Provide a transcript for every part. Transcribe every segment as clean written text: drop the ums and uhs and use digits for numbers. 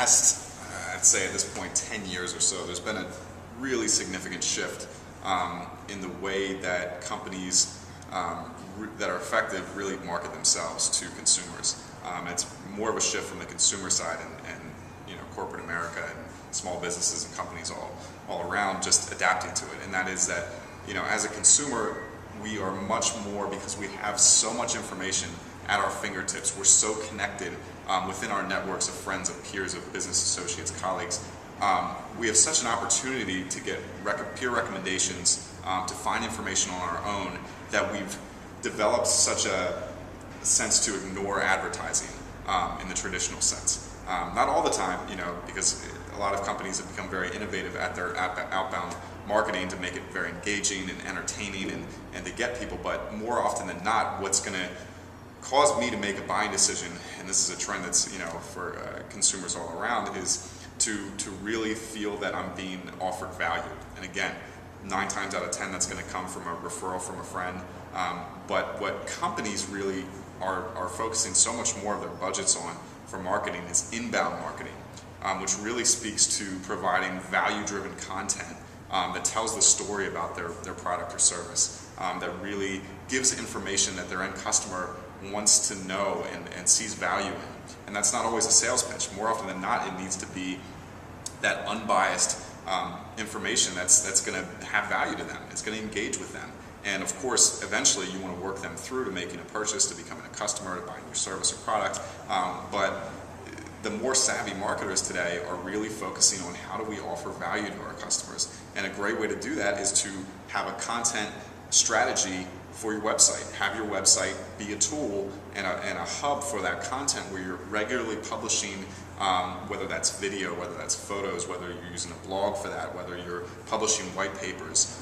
past, I'd say at this point, 10 years or so, there's been a really significant shift in the way that companies that are effective really market themselves to consumers. It's more of a shift from the consumer side and corporate America and small businesses and companies all around just adapting to it. And that is that, as a consumer, we are much more, because we have so much information at our fingertips. We're so connected within our networks of friends, of peers, of business associates, colleagues. We have such an opportunity to get peer recommendations, to find information on our own, that we've developed such a sense to ignore advertising in the traditional sense. Not all the time, because a lot of companies have become very innovative at their outbound marketing to make it very engaging and entertaining and to get people, but more often than not, what's going to cause me to make a buying decision, and this is a trend that's for consumers all around, is to really feel that I'm being offered value. And again, 9 times out of 10 that's going to come from a referral from a friend. But what companies really are focusing so much more of their budgets on for marketing is inbound marketing, which really speaks to providing value-driven content that tells the story about their product or service, that really gives information that their end customer wants to know and sees value in. And that's not always a sales pitch. More often than not, it needs to be that unbiased information that's going to have value to them. It's going to engage with them. And of course, eventually you want to work them through to making a purchase, to becoming a customer, to buying your service or product. But the more savvy marketers today are really focusing on how do we offer value to our customers. And a great way to do that is to have a content strategy for your website. Have your website be a tool and a hub for that content where you're regularly publishing, whether that's video, whether that's photos, whether you're using a blog for that, whether you're publishing white papers.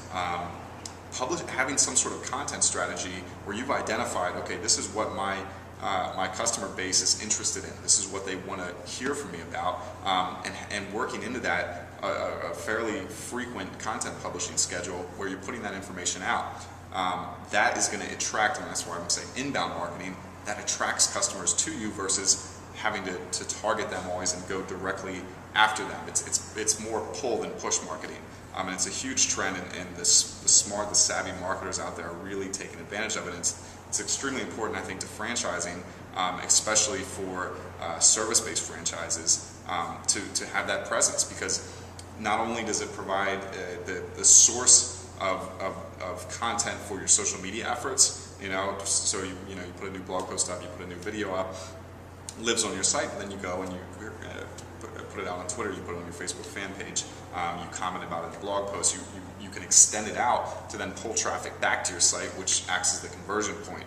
Having some sort of content strategy where you've identified, okay, this is what my customer base is interested in. This is what they want to hear from me about, and working into that a fairly frequent content publishing schedule where you're putting that information out. That is going to attract, and that's why I'm saying inbound marketing, that attracts customers to you versus having to target them always and go directly after them. It's more pull than push marketing. And it's a huge trend, and the smart, the savvy marketers out there are really taking advantage of it. And it's extremely important, I think, to franchising, especially for service-based franchises, to have that presence, because not only does it provide the source of content for your social media efforts, so you put a new blog post up, you put a new video up, lives on your site, but then you go and you put it out on Twitter, you put it on your Facebook fan page, you comment about it in a blog post, you can extend it out to then pull traffic back to your site, which acts as the conversion point.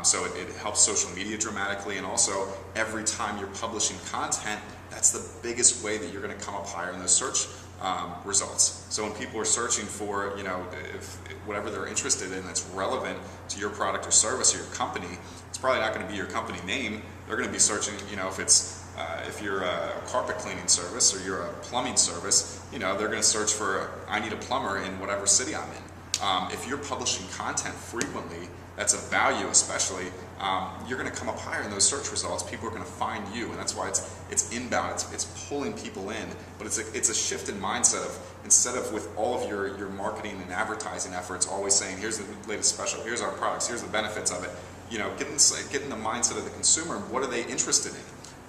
So it helps social media dramatically, and also every time you're publishing content, that's the biggest way that you're going to come up higher in those search results. So when people are searching for, if whatever they're interested in that's relevant to your product or service or your company, it's probably not going to be your company name. They're going to be searching, if you're a carpet cleaning service or you're a plumbing service, they're going to search for, I need a plumber in whatever city I'm in. If you're publishing content frequently, that's of value especially, you're going to come up higher in those search results. People are going to find you, and that's why it's inbound. It's pulling people in, but it's a shift in mindset of, instead of with all of your marketing and advertising efforts always saying, here's the latest special, here's our products, here's the benefits of it, get in the mindset of the consumer. What are they interested in?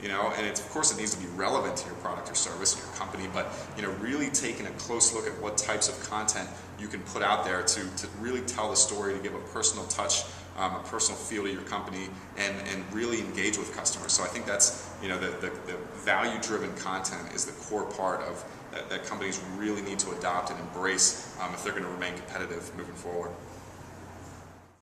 And of course it needs to be relevant to your product or service and your company, but really taking a close look at what types of content you can put out there to really tell the story, to give a personal touch, a personal feel to your company, and really engage with customers. So I think that's the value-driven content is the core part of that companies really need to adopt and embrace if they're going to remain competitive moving forward.